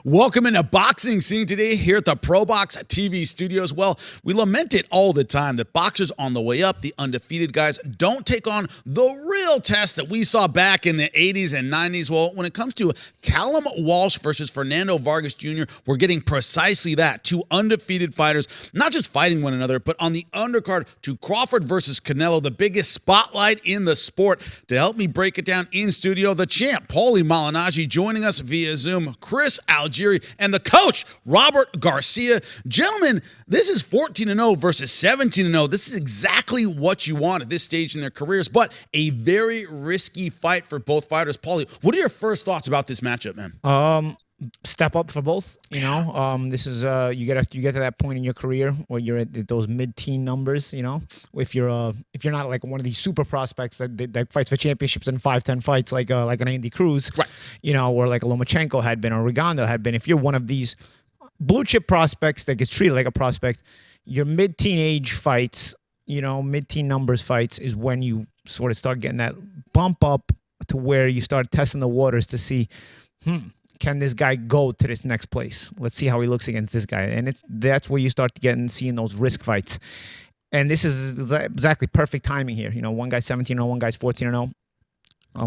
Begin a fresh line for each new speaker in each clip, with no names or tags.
Welcome into Boxing Scene Today here at the ProBox TV studios. Well, we lament it all the time that boxers on the way up, the undefeated guys, don't take on the real test that we saw back in the 80s and 90s. Well, when it comes to Callum Walsh versus Fernando Vargas Jr., we're getting precisely that. Two undefeated fighters, not just fighting one another, but on the undercard to Crawford versus Canelo, the biggest spotlight in the sport. To help me break it down in studio, the champ, Paulie Malignaggi, joining us via Zoom, Chris Algieri, and the coach, Robert Garcia. Gentlemen, this is 14-0 versus 17-0. This is exactly what you want at this stage in their careers, but a very risky fight for both fighters. Paulie, what are your first thoughts about this matchup, man?
Step up for both. This is you get to that point in your career where you're at those mid-teen numbers. If you're not like one of these super prospects that fights for championships in 5-10 fights like an Andy Cruz,
right?
Or like a Lomachenko had been, or Rigondeaux had been. If you're one of these blue chip prospects that gets treated like a prospect, your mid-teen age fights, mid-teen numbers fights is when you sort of start getting that bump up to where you start testing the waters to see, can this guy go to this next place? Let's see how he looks against this guy. And that's where you start to get and seeing those risk fights. And this is exactly perfect timing here. One guy's 17-0, one guy's 14-0.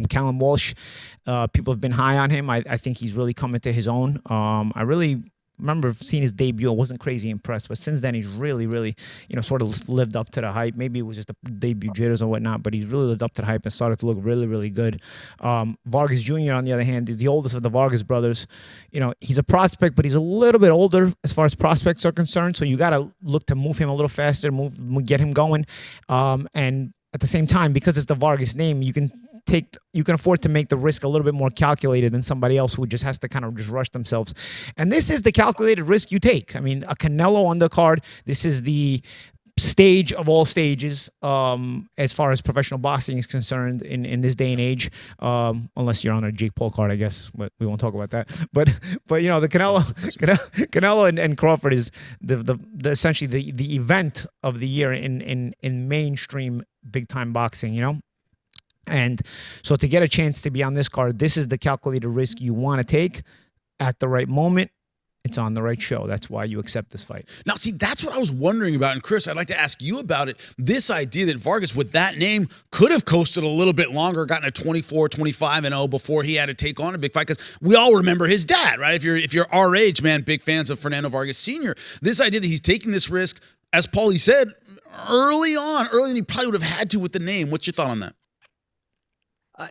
Callum Walsh, people have been high on him. I think he's really coming to his own. I really remember seeing his debut. I wasn't crazy impressed, but since then he's really, sort of lived up to the hype. Maybe it was just the debut jitters or whatnot, but he's really lived up to the hype and started to look really good. Vargas Jr., on the other hand, is the oldest of the Vargas brothers. He's a prospect, but he's a little bit older as far as prospects are concerned. So you got to look to move him a little faster, get him going. And at the same time, because it's the Vargas name, you can afford to make the risk a little bit more calculated than somebody else who just has to kind of just rush themselves. And this is the calculated risk you take. I mean, a Canelo undercard, this is the stage of all stages as far as professional boxing is concerned in this day and age, unless you're on a Jake Paul card, I guess, but we won't talk about that. But the Canelo and Crawford is the essentially the event of the year in mainstream big time boxing, And so to get a chance to be on this card, this is the calculated risk you want to take at the right moment. It's on the right show. That's why you accept this fight.
Now, see, that's what I was wondering about. And Chris, I'd like to ask you about it. This idea that Vargas, with that name, could have coasted a little bit longer, gotten a 24, 25-0 before he had to take on a big fight. Because we all remember his dad, right? If you're our age, man, big fans of Fernando Vargas Sr. This idea that he's taking this risk, as Paulie said, earlier than he probably would have had to with the name. What's your thought on that?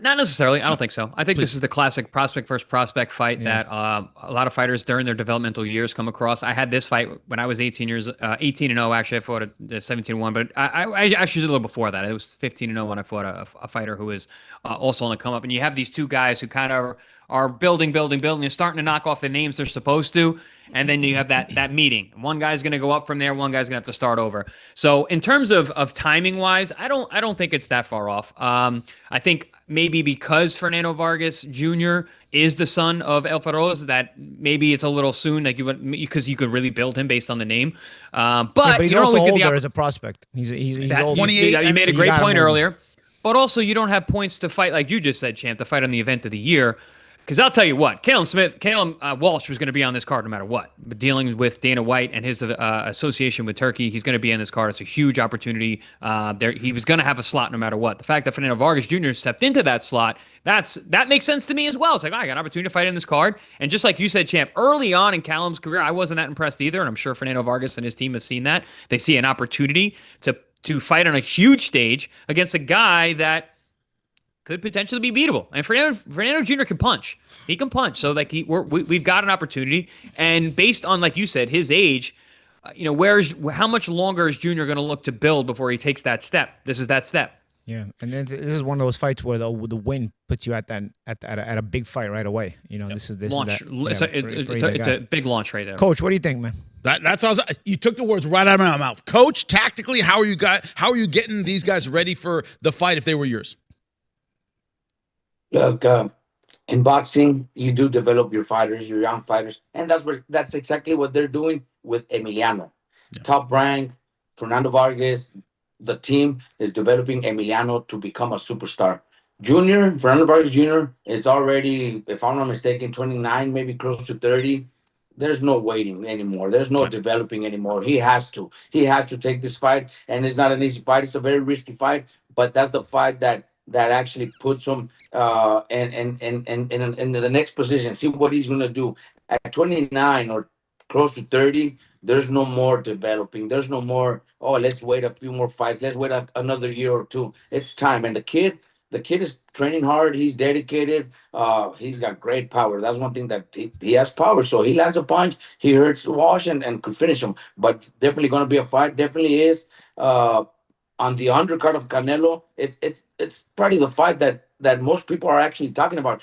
Not necessarily. I don't think so. I think this is the classic prospect versus prospect fight that a lot of fighters during their developmental years come across. I had this fight when I was 18-0. Actually, I fought a 17-1, but I actually did a little before that. It was 15-0 when I fought a fighter who was also on the come up. And you have these two guys who kind of are building. They're starting to knock off the names they're supposed to. And then you have that meeting. One guy's going to go up from there. One guy's going to have to start over. So in terms of timing wise, I don't think it's that far off. I think maybe because Fernando Vargas Jr. is the son of El Feroz, that maybe it's a little soon, because you could really build him based on the name. But
he's also older as a prospect. He's old.
28.
You made a great point earlier. But also, you don't have points to fight, like you just said, champ, to fight on the event of the year. Because I'll tell you what, Callum Walsh was going to be on this card no matter what. But dealing with Dana White and his association with Turkey, he's going to be on this card. It's a huge opportunity. He was going to have a slot no matter what. The fact that Fernando Vargas Jr. stepped into that slot, that makes sense to me as well. It's like, I got an opportunity to fight in this card. And just like you said, champ, early on in Callum's career, I wasn't that impressed either. And I'm sure Fernando Vargas and his team have seen that. They see an opportunity to fight on a huge stage against a guy that could potentially be beatable. And Fernando Jr. can punch. He can punch. So like we've got an opportunity. And based on, like you said, his age, how much longer is Jr. going to look to build before he takes that step? This is that step.
Yeah, and then this is one of those fights where the win puts you at a big fight right away. This is
launch. It's a big launch right there.
Coach, what do you think, man?
That's how you took the words right out of my mouth. Coach, tactically, how are you getting these guys ready for the fight if they were yours?
Look, in boxing, you do develop your fighters, your young fighters, and that's exactly what they're doing with Emiliano. Yeah. Top rank, Fernando Vargas, the team is developing Emiliano to become a superstar. Fernando Vargas Jr. is already, if I'm not mistaken, 29, maybe close to 30. There's no waiting anymore. There's no developing anymore. He has to. He has to take this fight, and it's not an easy fight. It's a very risky fight, but that's the fight that actually puts him in the next position. See what he's gonna do at 29 or close to 30. There's no more developing. There's no more. Oh, let's wait a few more fights. Let's wait another year or two. It's time, and the kid is training hard. He's dedicated. He's got great power. That's one thing that he has power. So he lands a punch. He hurts Walsh and could finish him. But definitely going to be a fight. Definitely is. On the undercard of Canelo, it's probably the fight that most people are actually talking about,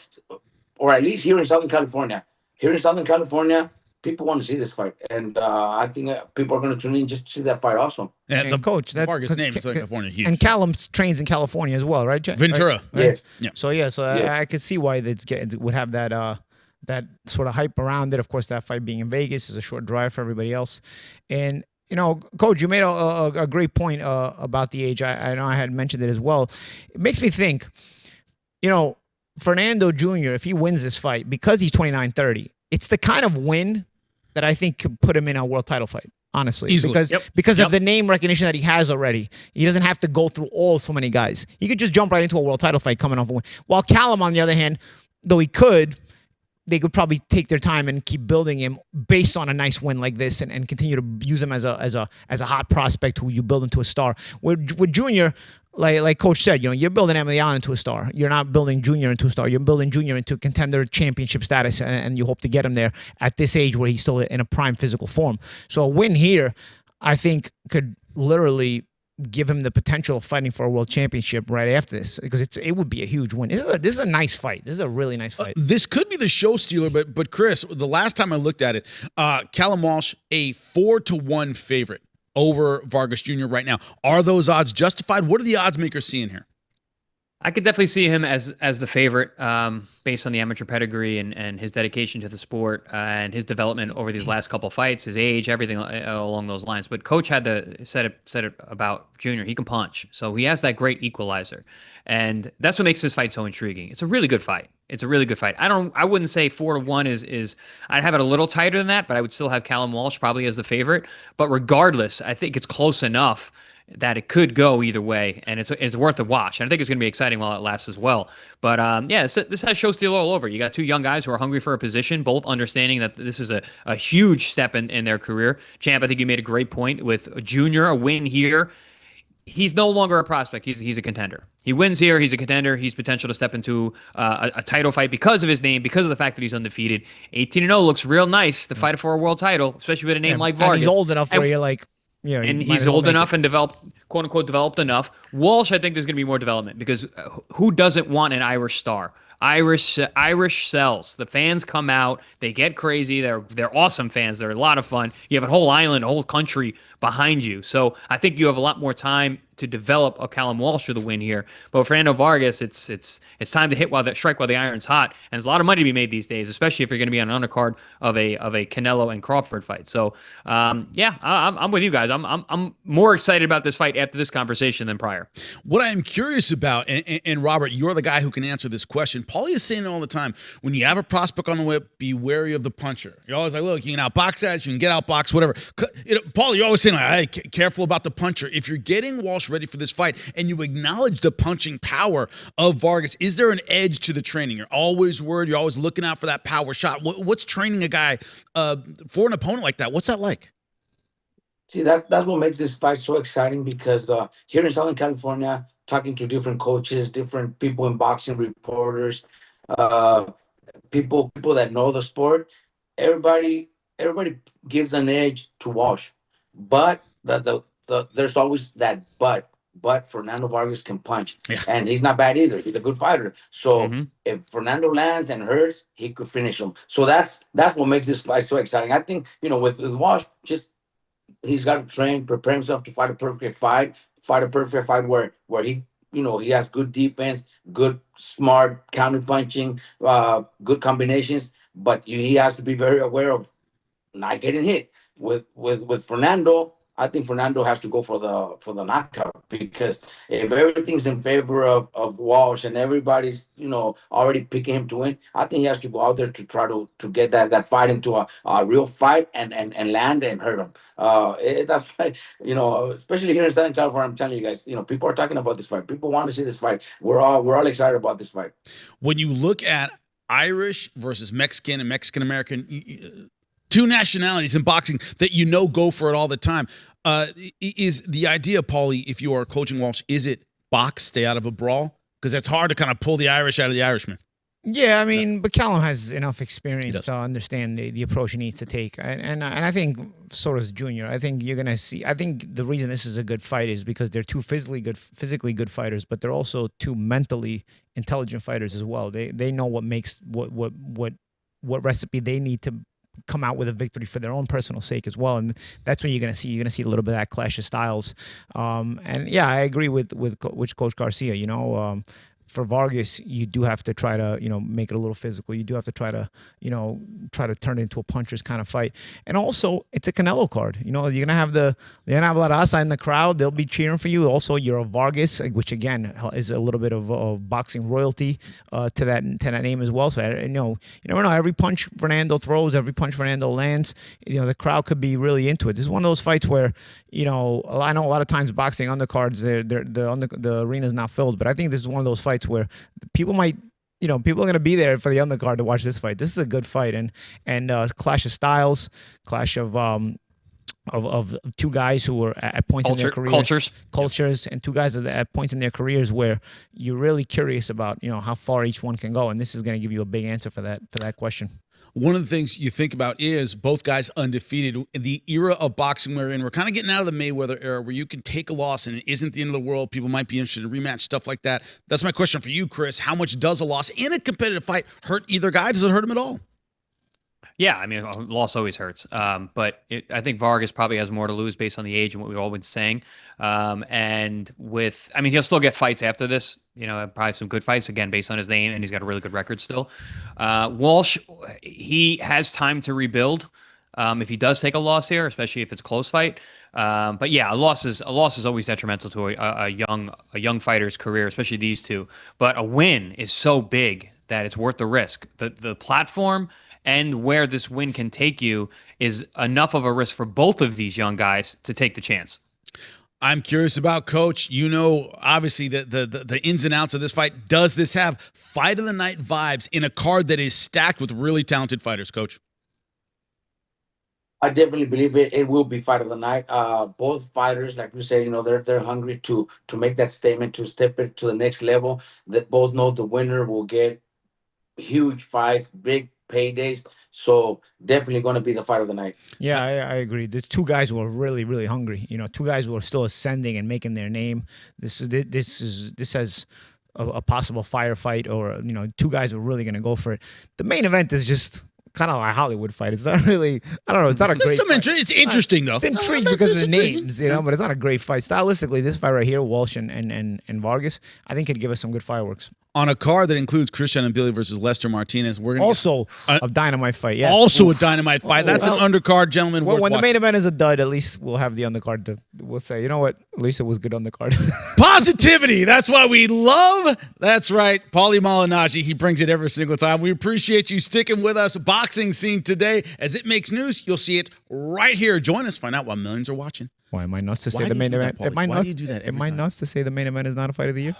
or at least here in Southern California. Here in Southern California, people want to see this fight, and I think people are going to tune in just to see that fight also.
And
And coach,
the
that
Vargas name in Southern California, huge.
and Callum trains in California as well, right?
Ventura.
Right?
Yes.
Yeah.
So
Yes.
I could see why it would have that sort of hype around it. Of course, that fight being in Vegas is a short drive for everybody else. And coach, you made a great point about the age. I know I had mentioned it as well. It makes me think, Fernando Jr., if he wins this fight, because he's 29-30, it's the kind of win that I think could put him in a world title fight. Honestly,
Easily.
because of the name recognition that he has already. He doesn't have to go through so many guys. He could just jump right into a world title fight coming off a win. While Callum, on the other hand, though they could probably take their time and keep building him based on a nice win like this, and continue to use him as a hot prospect who you build into a star. With Junior, like Coach said, you're building Emiliano into a star. You're not building Junior into a star. You're building Junior into contender championship status, and you hope to get him there at this age where he's still in a prime physical form. So a win here, I think, could literally give him the potential of fighting for a world championship right after this, because it would be a huge win. This is a nice fight. This is a really nice fight.
This could be the show stealer, but Chris, the last time I looked at it, Callum Walsh, a 4-1 favorite over Vargas Jr. right now. Are those odds justified? What are the odds makers seeing here?
I could definitely see him as the favorite, based on the amateur pedigree and his dedication to the sport, and his development over these last couple fights, his age, everything along those lines. But Coach had said it about Junior. He can punch, so he has that great equalizer, and that's what makes this fight so intriguing. It's a really good fight. It's a really good fight. I wouldn't say 4-1 is. I'd have it a little tighter than that, but I would still have Callum Walsh probably as the favorite. But regardless, I think it's close enough that it could go either way, and it's worth a watch. And I think it's going to be exciting while it lasts as well. But this has show steal all over. You got two young guys who are hungry for a position, both understanding that this is a huge step in their career. Champ, I think you made a great point with Junior, a win here. He's no longer a prospect. He's a contender. He wins here. He's a contender. He's potential to step into a title fight because of his name, because of the fact that he's undefeated. 18-0 looks real nice to fight for a world title, especially with a name like Vargas.
And he's old enough where you're like,
and he's old enough and developed, quote unquote, developed enough. Walsh, I think there's going to be more development, because who doesn't want an Irish star? Irish sells. The fans come out. They get crazy. They're awesome fans. They're a lot of fun. You have a whole island, a whole country behind you. So I think you have a lot more time to develop a Callum Walsh for the win here. But Fernando Vargas, it's time to strike while the iron's hot. And there's a lot of money to be made these days, especially if you're going to be on an undercard of a Canelo and Crawford fight. So I'm with you guys. I'm more excited about this fight after this conversation than prior.
What I'm curious about, and Robert, you're the guy who can answer this question. Paulie is saying it all the time. When you have a prospect on the whip, be wary of the puncher. You're always like, look, you can outbox guys, you can get outboxed, whatever. Paulie, you're always saying, hey, careful about the puncher. If you're getting Walsh ready for this fight and you acknowledge the punching power of Vargas, is there an edge to the training? You're always worried. You're always looking out for that power shot. What's training a guy for an opponent like that? What's that like?
See, that's what makes this fight so exciting, because here in Southern California, talking to different coaches, different people in boxing, reporters, people that know the sport, everybody gives an edge to Walsh, but there's always that but. But Fernando Vargas can punch, and he's not bad either. He's a good fighter. So if Fernando lands and hurts, he could finish him. So that's what makes this fight so exciting. I think with Walsh, just he's got to train, prepare himself to fight a perfect fight where he he has good defense, good smart counter punching, good combinations. But he has to be very aware of not getting hit. With Fernando, I think Fernando has to go for the knockout, because if everything's in favor of Walsh and everybody's already picking him to win, I think he has to go out there to try to get that fight into a real fight and land and hurt him. That's why especially here in Southern California, I'm telling you guys, people are talking about this fight. People want to see this fight. We're all excited about this fight.
When you look at Irish versus Mexican and Mexican American, two nationalities in boxing that go for it all the time. Is the idea, Paulie, if you are coaching Walsh, is it box, stay out of a brawl? Because it's hard to kind of pull the Irish out of the Irishman.
Yeah, I mean, but Callum has enough experience to understand the approach he needs to take, and I think so does Junior. I think you're gonna see. I think the reason this is a good fight is because they're two physically good fighters, but they're also two mentally intelligent fighters as well. They know what makes what recipe they need to come out with a victory for their own personal sake as well, and that's what you're gonna see. You're gonna see a little bit of that clash of styles. And yeah, I agree with Coach Garcia. For Vargas, you do have to try to, make it a little physical. You do have to try to turn it into a puncher's kind of fight. And also, it's a Canelo card. You're gonna have a lot of Asa in the crowd. They'll be cheering for you. Also, you're a Vargas, which again is a little bit of boxing royalty to that name as well. So you never know. Every punch Fernando throws, every punch Fernando lands, the crowd could be really into it. This is one of those fights where I know a lot of times boxing undercards, the arena's not filled, but I think this is one of those fights where people might, people are going to be there for the undercard to watch this fight. This is a good fight, and clash of styles, clash of two guys who were at points in their careers, cultures, and two guys at points in their careers where you're really curious about, how far each one can go, and this is going to give you a big answer for that question.
One of the things you think about is both guys undefeated. In the era of boxing we're in, we're kind of getting out of the Mayweather era where you can take a loss and it isn't the end of the world. People might be interested in rematch, stuff like that. That's my question for you, Chris. How much does a loss in a competitive fight hurt either guy? Does it hurt him at all?
Yeah, I mean, a loss always hurts. But I think Vargas probably has more to lose based on the age and what we've all been saying. He'll still get fights after this. Probably some good fights, again, based on his name, and he's got a really good record still. Walsh, he has time to rebuild if he does take a loss here, especially if it's a close fight. But yeah, a loss is always detrimental to a young fighter's career, especially these two. But a win is so big that it's worth the risk. The platform and where this win can take you is enough of a risk for both of these young guys to take the chance.
I'm curious about, Coach, obviously the ins and outs of this fight. Does this have fight of the night vibes in a card that is stacked with really talented fighters, Coach?
I definitely believe it will be fight of the night. Both fighters, like you said, they're hungry to make that statement, to step it to the next level. That both know the winner will get huge fights, big paydays. So definitely going to be the fight of the night.
Yeah, I agree. The two guys who are really, really hungry. Two guys who are still ascending and making their name. This has a possible firefight, or two guys who are really going to go for it. The main event is just kind of like a Hollywood fight. It's not really, I don't know. It's not a great fight.
It's interesting, though.
It's intriguing because of the names, but it's not a great fight. Stylistically, this fight right here, Walsh and Vargas, I think could give us some good fireworks.
On a card that includes Christian Billy versus Lester Martinez, we're going
to a dynamite fight. Yeah,
also a dynamite fight. That's an undercard, gentlemen.
When the main event is a dud, at least we'll have the undercard. We'll say, you know what? At least it was good undercard.
Positivity. That's why we love. That's right, Paulie Malignaggi. He brings it every single time. We appreciate you sticking with us. Boxing Scene Today, as it makes news, you'll see it right here. Join us. Find out why millions are watching.
Why am I nuts to say the main event?
Why do you do that?
Am I nuts to say the main event is not a fight of the year?